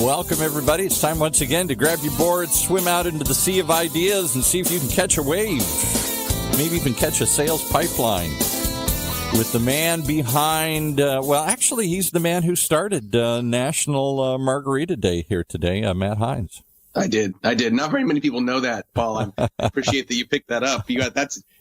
Welcome, everybody. It's time once again to grab your board, swim out into the sea of ideas, and see if you can catch a wave. Maybe even catch a sales pipeline with the man behind, actually, he's the man who started National Margarita Day here today, Matt Heinz. I did. Not very many people know that, Paul. I appreciate that you picked that up.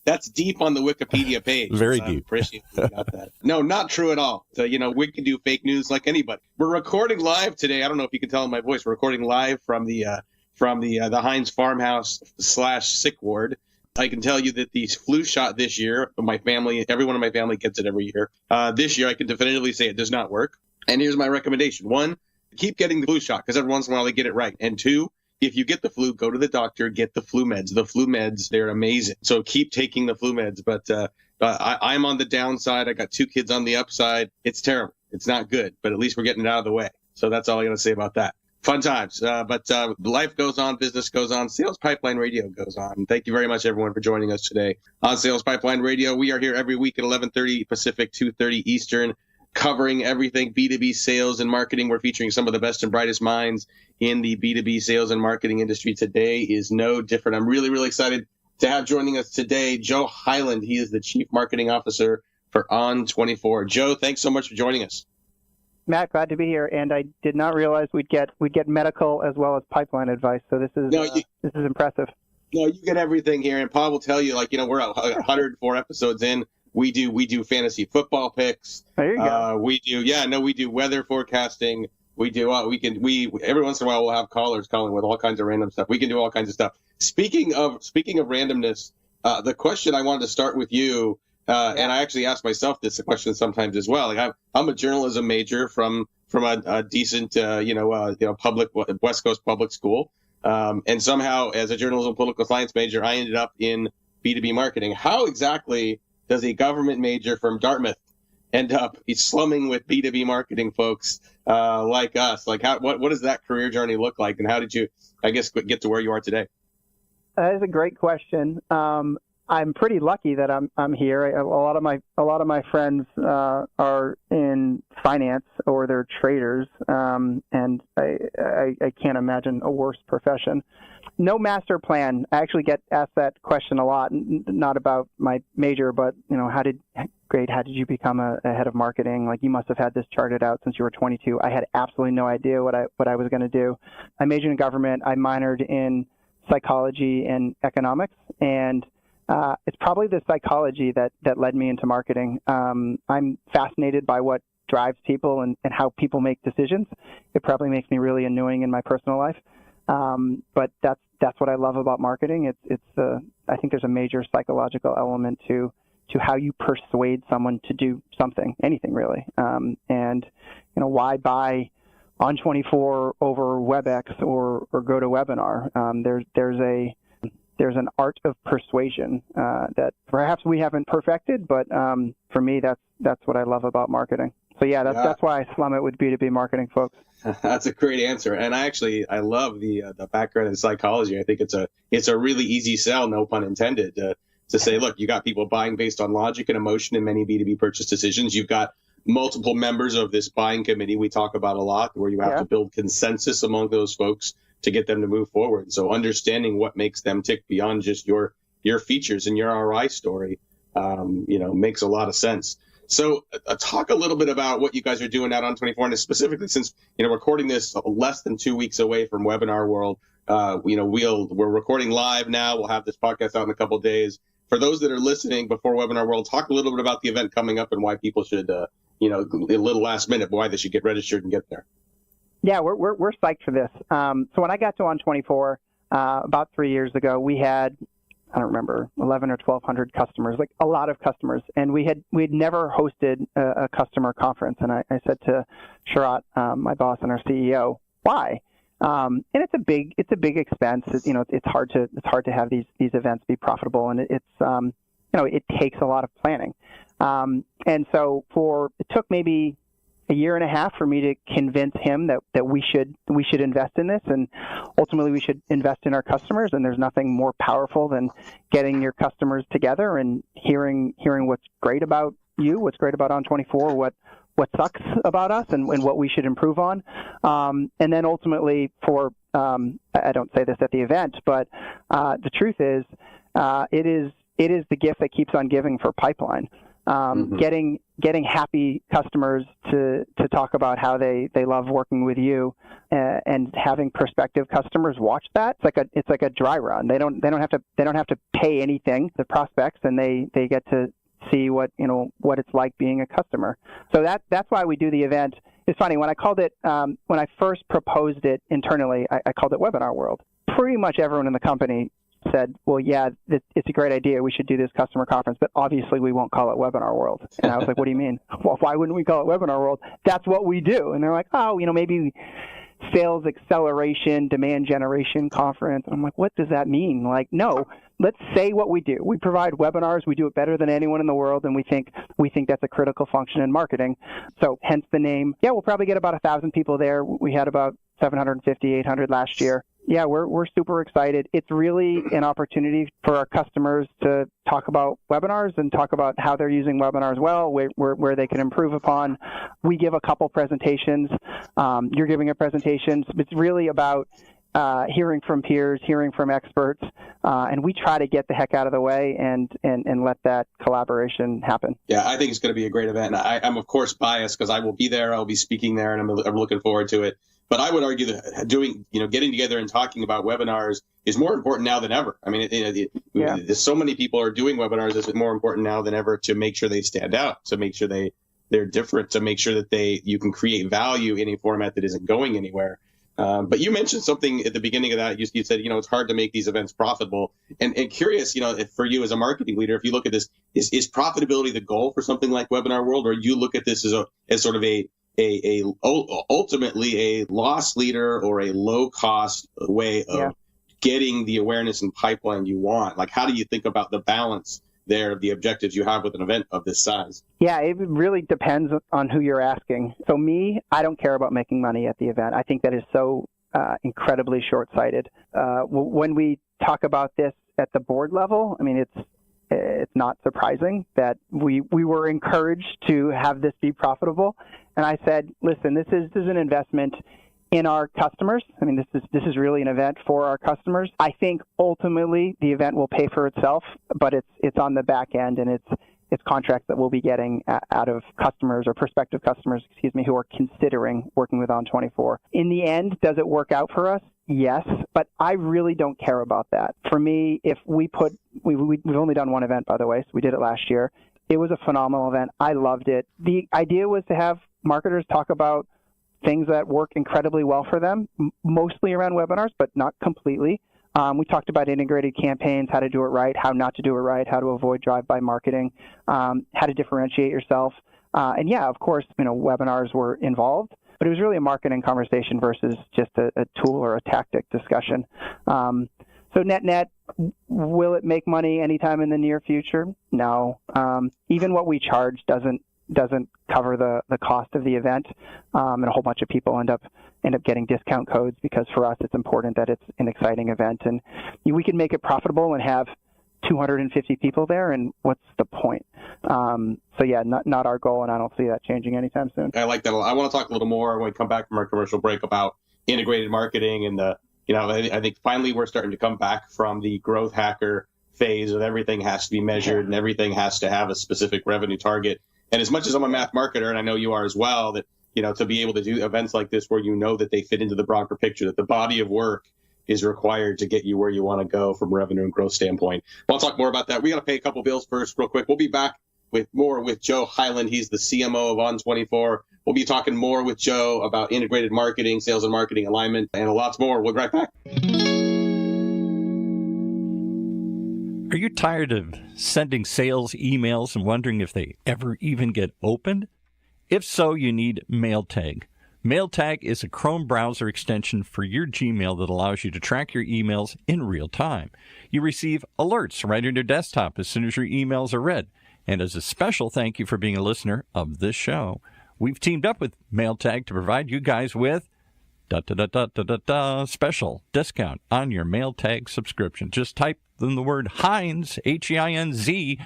That's deep on the Wikipedia page. Very deep. Appreciate that you got that. No, not true at all. So, we can do fake news like anybody. We're recording live today. I don't know if you can tell in my voice. We're recording live from the Heinz farmhouse / sick ward. I can tell you that the flu shot this year, my family, everyone in my family gets it every year. This year, I can definitively say it does not work. And here's my recommendation. 1, keep getting the flu shot because every once in a while they get it right. And 2, if you get the flu, go to the doctor, get the flu meds. The flu meds, they're amazing. So keep taking the flu meds. But I'm on the downside. I got 2 kids on the upside. It's terrible. It's not good, but at least we're getting it out of the way. So that's all I got to say about that. Fun times. But life goes on, business goes on, Sales Pipeline Radio goes on. Thank you very much, everyone, for joining us today on Sales Pipeline Radio. We are here every week at 11:30 Pacific, 2:30 Eastern, covering everything B2B sales and marketing. We're featuring some of the best and brightest minds in the B2B sales and marketing industry. Today is no different. I'm really, really excited to have joining us today Joe Hyland. He is the Chief Marketing Officer for On24. Joe, thanks so much for joining us. Matt, glad to be here, and I did not realize we'd get medical as well as pipeline advice. So this is impressive. No, you get everything here, and Paul will tell you, we're 104 episodes in. We do fantasy football picks. There you go. We do weather forecasting. We do every once in a while we'll have callers calling with all kinds of random stuff. We can do all kinds of stuff. Speaking of randomness, the question I wanted to start with you. And I actually ask myself this question sometimes as well. I'm a journalism major from a decent, public West Coast public school. And somehow as a journalism political science major, I ended up in B2B marketing. How exactly does a government major from Dartmouth end up slumming with B2B marketing folks like us? What does that career journey look like? And how did you, get to where you are today? That is a great question. I'm pretty lucky that I'm here. A lot of my friends are in finance or they're traders, and I can't imagine a worse profession. No master plan. I actually get asked that question a lot, not about my major, but how did you become a head of marketing? Like, you must have had this charted out since you were 22. I had absolutely no idea what I was going to do. I majored in government. I minored in psychology and economics, and it's probably the psychology that led me into marketing. I'm fascinated by what drives people and how people make decisions. It probably makes me really annoying in my personal life. But that's what I love about marketing. I think there's a major psychological element to how you persuade someone to do something, anything really. And why buy On24 over WebEx or GoToWebinar? There's an art of persuasion that perhaps we haven't perfected, but for me, that's what I love about marketing. So that's why I slum it with B2B marketing folks. That's a great answer, and I love the background in psychology. I think it's a really easy sell, no pun intended, to say, look, you got people buying based on logic and emotion in many B2B purchase decisions. You've got multiple members of this buying committee we talk about a lot, where you have to build consensus among those folks to get them to move forward. So understanding what makes them tick beyond just your features and your ROI story, makes a lot of sense. So talk a little bit about what you guys are doing out on 24, and specifically since, recording this less than 2 weeks away from Webinar World, we're recording live now. We'll have this podcast out in a couple of days. For those that are listening before Webinar World, talk a little bit about the event coming up and why people should, a little last minute, why they should get registered and get there. Yeah, we're psyched for this. So when I got to On24 about 3 years ago, we had, I don't remember, 11 or 1,200 customers, like a lot of customers, and we'd never hosted a customer conference. And I said to Sharat, my boss and our CEO, why? And it's a big expense. It's hard to have these events be profitable, and it takes a lot of planning. And so it took maybe a year and a half for me to convince him that we should invest in this, and ultimately we should invest in our customers. And there's nothing more powerful than getting your customers together and hearing what's great about you, what's great about On24, what sucks about us and what we should improve on. And then ultimately I don't say this at the event, but the truth is, it is the gift that keeps on giving for pipeline. Getting happy customers to talk about how they love working with you, and having prospective customers watch that. It's like a dry run. They don't have to pay anything, the prospects, and they get to see what it's like being a customer. So that's why we do the event. It's funny, when I called it, when I first proposed it internally, I called it Webinar World. Pretty much everyone in the company said, well, yeah, it's a great idea. We should do this customer conference, but obviously we won't call it Webinar World. And I was like, what do you mean? Well, why wouldn't we call it Webinar World? That's what we do. And they're like, oh, maybe sales acceleration, demand generation conference. And I'm like, what does that mean? Like, no, let's say what we do. We provide webinars. We do it better than anyone in the world, and we think that's a critical function in marketing. So hence the name. Yeah, we'll probably get about 1,000 people there. We had about 750, 800 last year. Yeah, we're super excited. It's really an opportunity for our customers to talk about webinars and talk about how they're using webinars well, where they can improve upon. We give a couple presentations. You're giving a presentation. It's really about hearing from peers, hearing from experts, and we try to get the heck out of the way and let that collaboration happen. Yeah, I think it's going to be a great event. I'm of course biased because I will be there. I'll be speaking there, and I'm looking forward to it. But I would argue that getting together and talking about webinars is more important now than ever. I mean, there's so many people are doing webinars. It's more important now than ever to make sure they stand out, to make sure they're different, to make sure that you can create value in a format that isn't going anywhere. But you mentioned something at the beginning of that. You said, it's hard to make these events profitable. And curious, for you as a marketing leader, if you look at this, is profitability the goal for something like Webinar World, or you look at this as sort of ultimately a loss leader or a low cost way of getting the awareness and pipeline you want? Like, how do you think about the balance there of the objectives you have with an event of this size? Yeah, it really depends on who you're asking. So me, I don't care about making money at the event. I think that is so incredibly short-sighted. When we talk about this at the board level, I mean, it's not surprising that we were encouraged to have this be profitable. And I said, listen, this is an investment in our customers. I mean, this is really an event for our customers. I think ultimately the event will pay for itself, but it's on the back end, and it's contracts that we'll be getting out of customers or prospective customers, who are considering working with On24. In the end, does it work out for us? Yes, but I really don't care about that. For me, if we've only done one event, by the way, so we did it last year. It was a phenomenal event. I loved it. The idea was to have marketers talk about things that work incredibly well for them, mostly around webinars, but not completely. We talked about integrated campaigns, how to do it right, how not to do it right, how to avoid drive-by marketing, how to differentiate yourself. And yeah, of course, webinars were involved, but it was really a marketing conversation versus just a tool or a tactic discussion. So net, will it make money anytime in the near future? No. Even what we charge doesn't cover the cost of the event, and a whole bunch of people end up getting discount codes, because for us it's important that it's an exciting event, and we can make it profitable and have 250 people there, and what's the point? So yeah, not our goal, and I don't see that changing anytime soon. I like that a lot. I want to talk a little more when we come back from our commercial break about integrated marketing and I think finally we're starting to come back from the growth hacker phase of everything has to be measured and everything has to have a specific revenue target. And as much as I'm a math marketer, and I know you are as well, that, to be able to do events like this where that they fit into the broader picture, that the body of work is required to get you where you want to go from a revenue and growth standpoint. Well, I'll talk more about that. We got to pay a couple bills first real quick. We'll be back with more with Joe Hyland. He's the CMO of On24. We'll be talking more with Joe about integrated marketing, sales and marketing alignment, and lots more. We'll be right back. Are you tired of sending sales emails and wondering if they ever even get opened? If so, you need MailTag. MailTag is a Chrome browser extension for your Gmail that allows you to track your emails in real time. You receive alerts right on your desktop as soon as your emails are read. And as a special thank you for being a listener of this show, we've teamed up with MailTag to provide you guys with special discount on your MailTag subscription. Just type in the word Heinz, Heinz. You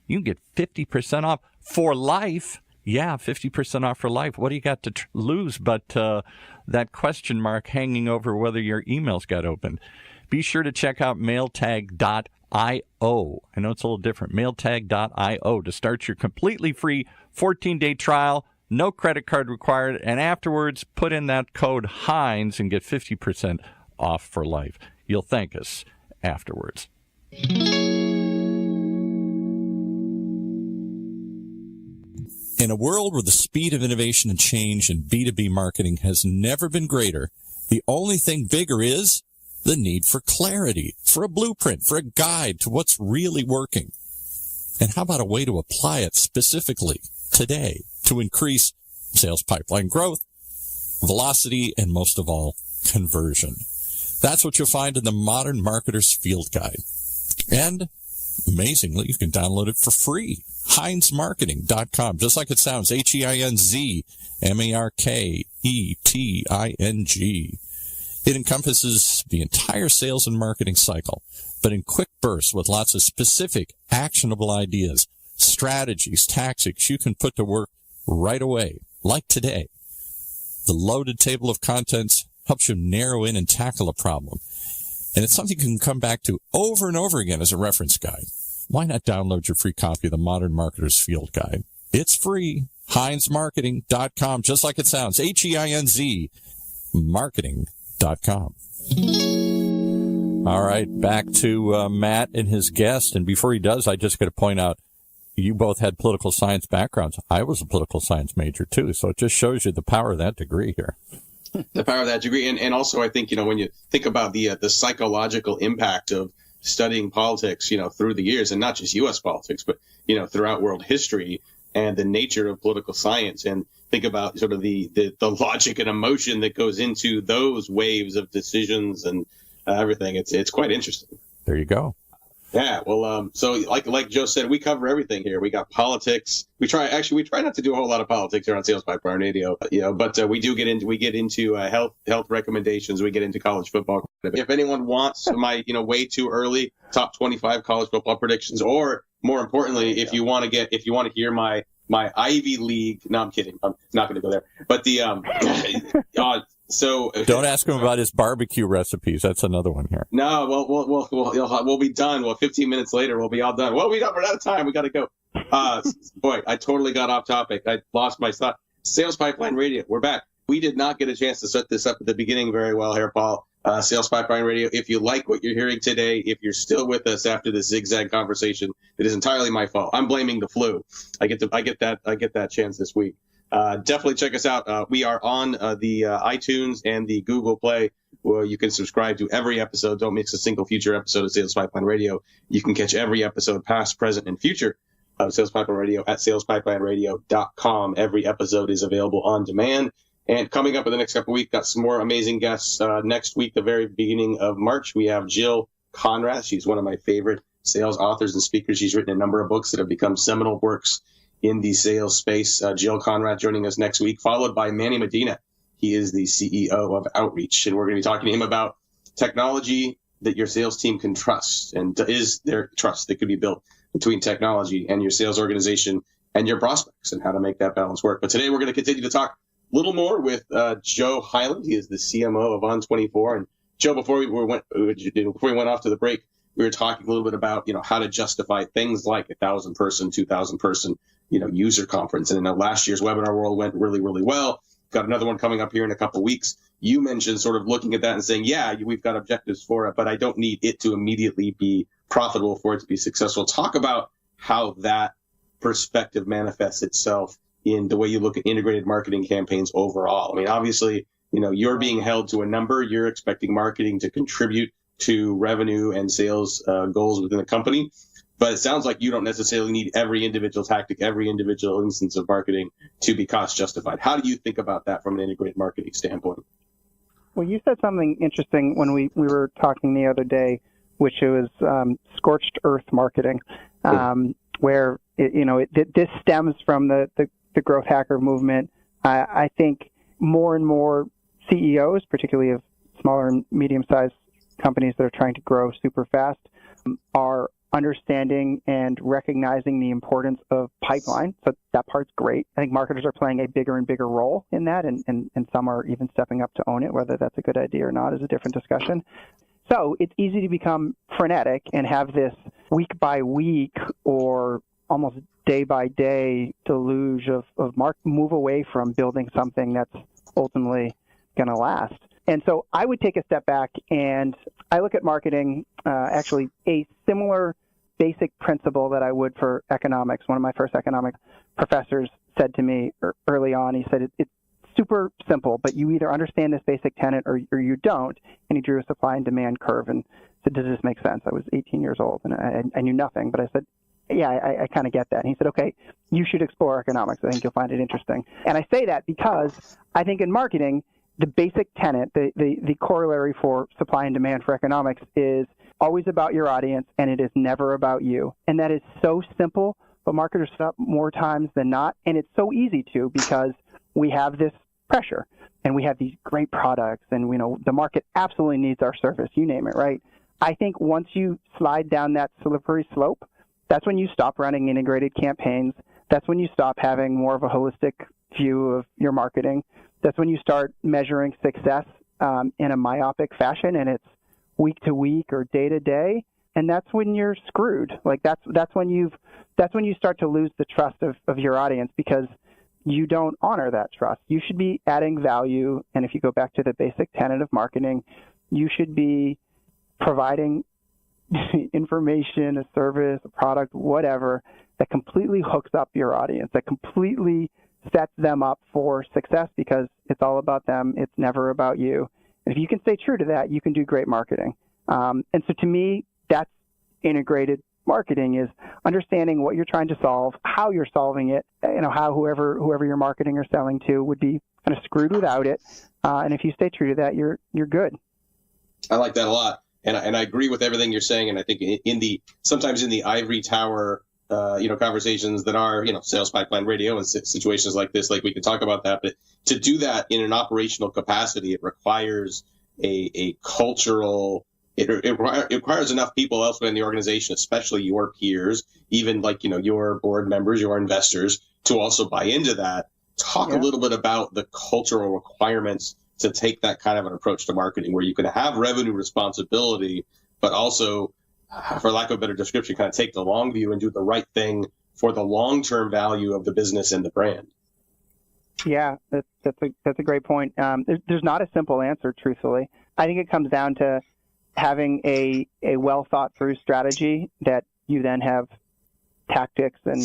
can get 50% off for life yeah, 50% off for life. What do you got to lose but that question mark hanging over whether your emails got opened? Be sure to check out mailtag.io. I know it's a little different. Mailtag.io to start your completely free 14-day trial. No credit card required. And afterwards, put in that code Heinz and get 50% off for life. You'll thank us afterwards. In a world where the speed of innovation and change in B2B marketing has never been greater, the only thing bigger is the need for clarity, for a blueprint, for a guide to what's really working. And how about a way to apply it specifically today to increase sales pipeline growth, velocity, and most of all, conversion? That's what you'll find in the Modern Marketer's Field Guide. And amazingly, you can download it for free. HeinzMarketing.com, just like it sounds, HeinzMarketing. It encompasses the entire sales and marketing cycle, but in quick bursts with lots of specific, actionable ideas, strategies, tactics you can put to work right away, like today. The loaded table of contents helps you narrow in and tackle a problem. And it's something you can come back to over and over again as a reference guide. Why not download your free copy of the Modern Marketer's Field Guide? It's free. HeinzMarketing.com, just like it sounds. HEINZ Marketing.com. All right, back to Matt and his guest. And before he does, I just got to point out, you both had political science backgrounds. I was a political science major, too. So it just shows you the power of that degree here. The power of that degree. And also, I think, when you think about the psychological impact of studying politics, through the years, and not just U.S. politics, but, throughout world history and the nature of political science, and think about sort of the logic and emotion that goes into those waves of decisions and everything. It's quite interesting. There you go. Yeah, well, so like Joe said, we cover everything here. We got politics. We try not to do a whole lot of politics here on Sales Pipeline Radio, but we get into health recommendations. We get into college football. If anyone wants my, way too early top 25 college football predictions, or more importantly, if you want to hear my Ivy League, no, I'm kidding. I'm not going to go there. But so don't ask him about his barbecue recipes. That's another one here. No, we'll be done. Well, 15 minutes later, we'll be all done. Well, we're out of time. We got to go. Boy, I totally got off topic. I lost my thought. Sales Pipeline Radio, we're back. We did not get a chance to set this up at the beginning very well here, Paul. Sales Pipeline Radio. If you like what you're hearing today, if you're still with us after this zigzag conversation, it is entirely my fault. I'm blaming the flu. I get that chance this week. Definitely check us out. We are on the iTunes and the Google Play, where you can subscribe to every episode. Don't miss a single future episode of Sales Pipeline Radio. You can catch every episode, past, present, and future, of Sales Pipeline Radio at salespipelineradio.com. Every episode is available on demand. And coming up in the next couple of weeks, got some more amazing guests. Next week, the very beginning of March, we have Jill Conrad. She's one of my favorite sales authors and speakers. She's written a number of books that have become seminal works in the sales space. Jill Conrad joining us next week, followed by Manny Medina. He is the CEO of Outreach, and we're going to be talking to him about technology that your sales team can trust, and is there trust that could be built between technology and your sales organization and your prospects, and how to make that balance work. But today we're going to continue to talk a little more with Joe Hyland. He is the CMO of On24. And Joe, before we went off to the break, we were talking a little bit about how to justify things like 1,000 person, 2,000 person user conference. And last year's webinar world went really, really well. Got another one coming up here in a couple of weeks. You mentioned sort of looking at that and saying, yeah, we've got objectives for it, but I don't need it to immediately be profitable for it to be successful. Talk about how that perspective manifests itself in the way you look at integrated marketing campaigns overall. I mean, obviously, you're being held to a number. You're expecting marketing to contribute to revenue and sales goals within the company. But it sounds like you don't necessarily need every individual tactic, every individual instance of marketing to be cost justified. How do you think about that from an integrated marketing standpoint? Well, you said something interesting when we were talking the other day, which was scorched earth marketing, where this stems from the growth hacker movement. I think more and more CEOs, particularly of smaller and medium-sized companies that are trying to grow super fast, are understanding and recognizing the importance of pipeline. So that part's great. I think marketers are playing a bigger and bigger role in that, and some are even stepping up to own it. Whether that's a good idea or not is a different discussion. So it's easy to become frenetic and have this week by week or almost day by day deluge of move away from building something that's ultimately going to last. And so I would take a step back and I look at marketing, actually a similar basic principle that I would for economics. One of my first economic professors said to me early on, he said, it's super simple, but you either understand this basic tenet or you don't. And he drew a supply and demand curve and said, does this make sense? I was 18 years old and I knew nothing, but I said, yeah, I kind of get that. And he said, okay, you should explore economics. I think you'll find it interesting. And I say that because I think in marketing, the basic tenet, the corollary for supply and demand for economics is always about your audience, and it is never about you. And that is so simple, but marketers stop more times than not. And it's so easy to because we have this pressure and we have these great products and the market absolutely needs our service, you name it, right? I think once you slide down that slippery slope, that's when you stop running integrated campaigns. That's when you stop having more of a holistic view of your marketing. That's when you start measuring success in a myopic fashion, and it's week to week or day to day, and that's when you're screwed. Like that's when you start to lose the trust of your audience because you don't honor that trust. You should be adding value, and if you go back to the basic tenet of marketing, you should be providing information, a service, a product, whatever, that completely hooks up your audience, that completely sets them up for success because it's all about them. It's never about you. And if you can stay true to that, you can do great marketing. And so to me, that's integrated marketing, is understanding what you're trying to solve, how you're solving it, how whoever you're marketing or selling to would be kind of screwed without it. And if you stay true to that, you're good. I like that a lot. And I agree with everything you're saying. And I think sometimes in the ivory tower, conversations that are, sales pipeline radio and situations like this, like we can talk about that. But to do that in an operational capacity, it requires a cultural, it requires enough people elsewhere in the organization, especially your peers, even like, your board members, your investors, to also buy into that. Talk a little bit about the cultural requirements to take that kind of an approach to marketing where you can have revenue responsibility, but also, for lack of a better description, kind of take the long view and do the right thing for the long-term value of the business and the brand. Yeah, that's a great point. There's not a simple answer, truthfully. I think it comes down to having a well-thought-through strategy that you then have tactics and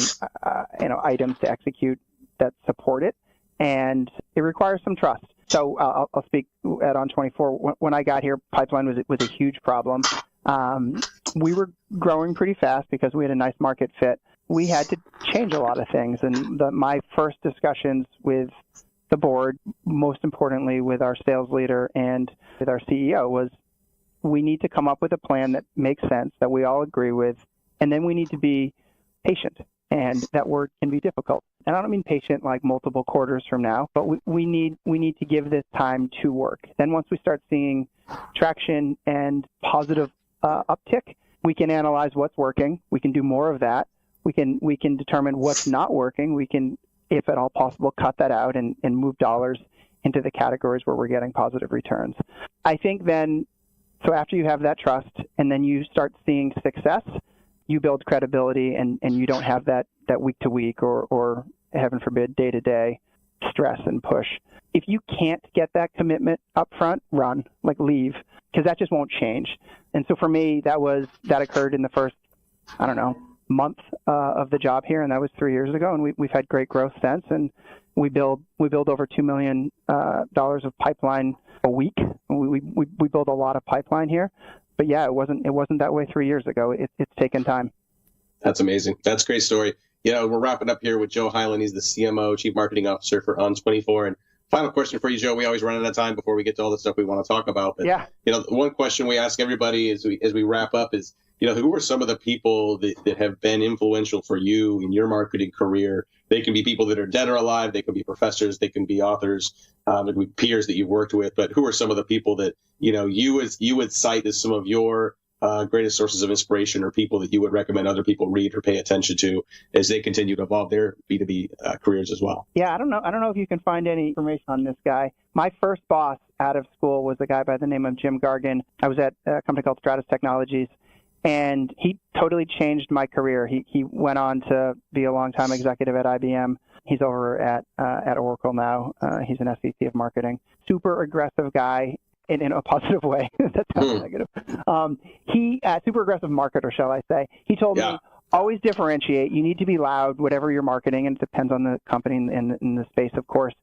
items to execute that support it, and it requires some trust. So I'll speak at On24. When I got here, pipeline was a huge problem. We were growing pretty fast because we had a nice market fit. We had to change a lot of things. And my first discussions with the board, most importantly with our sales leader and with our CEO, was we need to come up with a plan that makes sense, that we all agree with, and then we need to be patient. And that word can be difficult. And I don't mean patient like multiple quarters from now, but we need to give this time to work. Then once we start seeing traction and positive uptick, we can analyze what's working. We can do more of that. We can determine what's not working. We can, if at all possible, cut that out and move dollars into the categories where we're getting positive returns. I think then, so after you have that trust and then you start seeing success, you build credibility and you don't have that week to week or heaven forbid day to day stress and push. If you can't get that commitment up front, run, leave, because that just won't change. And so for me, that occurred in the first, month of the job here, and that was 3 years ago. And we've had great growth since, and we build over $2 million of pipeline a week. We build a lot of pipeline here. But yeah, it wasn't that way 3 years ago. It's taken time. That's amazing. That's a great story. We're wrapping up here with Joe Hyland. He's the CMO, Chief Marketing Officer for On24. And final question for you, Joe. We always run out of time before we get to all the stuff we want to talk about. But, one question we ask everybody as we wrap up is, who are some of the people that have been influential for you in your marketing career? They can be people that are dead or alive. They can be professors. They can be authors. They can be peers that you've worked with. But who are some of the people that, you would cite as some of your greatest sources of inspiration or people that you would recommend other people read or pay attention to as they continue to evolve their B2B careers as well? Yeah, I don't know if you can find any information on this guy. My first boss out of school was a guy by the name of Jim Gargan. I was at a company called Stratus Technologies, and he totally changed my career. He went on to be a longtime executive at IBM. He's over at Oracle now. He's an SVP of marketing. Super aggressive guy. In a positive way. That sounds negative. He, super aggressive marketer, shall I say. He told me, always differentiate. You need to be loud, whatever you're marketing, and it depends on the company and in the space, of course.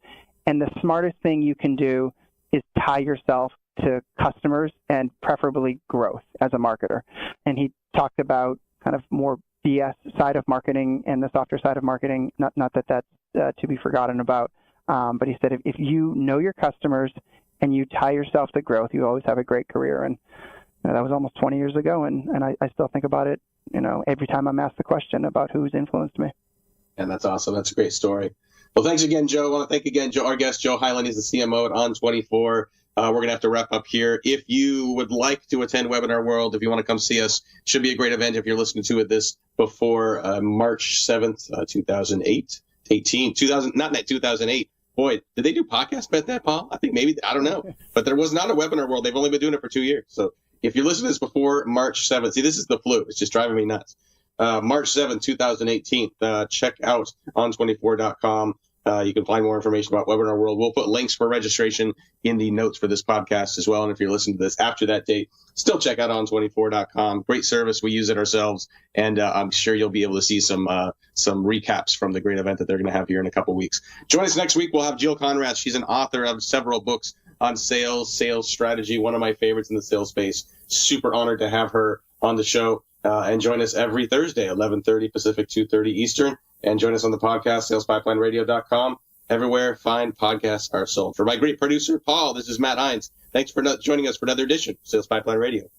And the smartest thing you can do is tie yourself to customers and preferably growth as a marketer. And he talked about kind of more BS side of marketing and the softer side of marketing, not that that's to be forgotten about. But he said, if you know your customers and you tie yourself to growth, you always have a great career. And that was almost 20 years ago, and I still think about it, every time I'm asked the question about who's influenced me. And that's awesome. That's a great story. Well, thanks again, Joe. I want to thank again our guest, Joe Hyland. He's the CMO at On24. We're going to have to wrap up here. If you would like to attend Webinar World, if you want to come see us, should be a great event if you're listening to this before March 7th, 2008. Boy, did they do podcasts about that, Paul? I think maybe, I don't know. But there was not a Webinar World. They've only been doing it for 2 years. So if you're listening to this before March 7th, see, this is the flu. It's just driving me nuts. March 7th, 2018, check out on24.com. You can find more information about Webinar World. We'll put links for registration in the notes for this podcast as well. And if you're listening to this after that date, still check out on24.com. Great service. We use it ourselves. And I'm sure you'll be able to see some recaps from the great event that they're going to have here in a couple weeks. Join us next week. We'll have Jill Conrad. She's an author of several books on sales strategy, one of my favorites in the sales space. Super honored to have her on the show. And join us every Thursday, 11:30 Pacific, 2:30 Eastern. And join us on the podcast, salesPipelineRadio.com. Everywhere fine podcasts are sold. For my great producer, Paul, this is Matt Heinz. Thanks for joining us for another edition of Sales Pipeline Radio.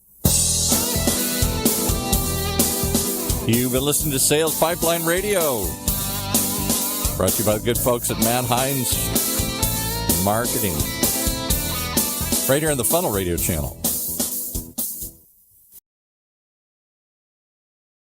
You've been listening to Sales Pipeline Radio. Brought to you by the good folks at Matt Heinz Marketing. Right here on the Funnel Radio channel.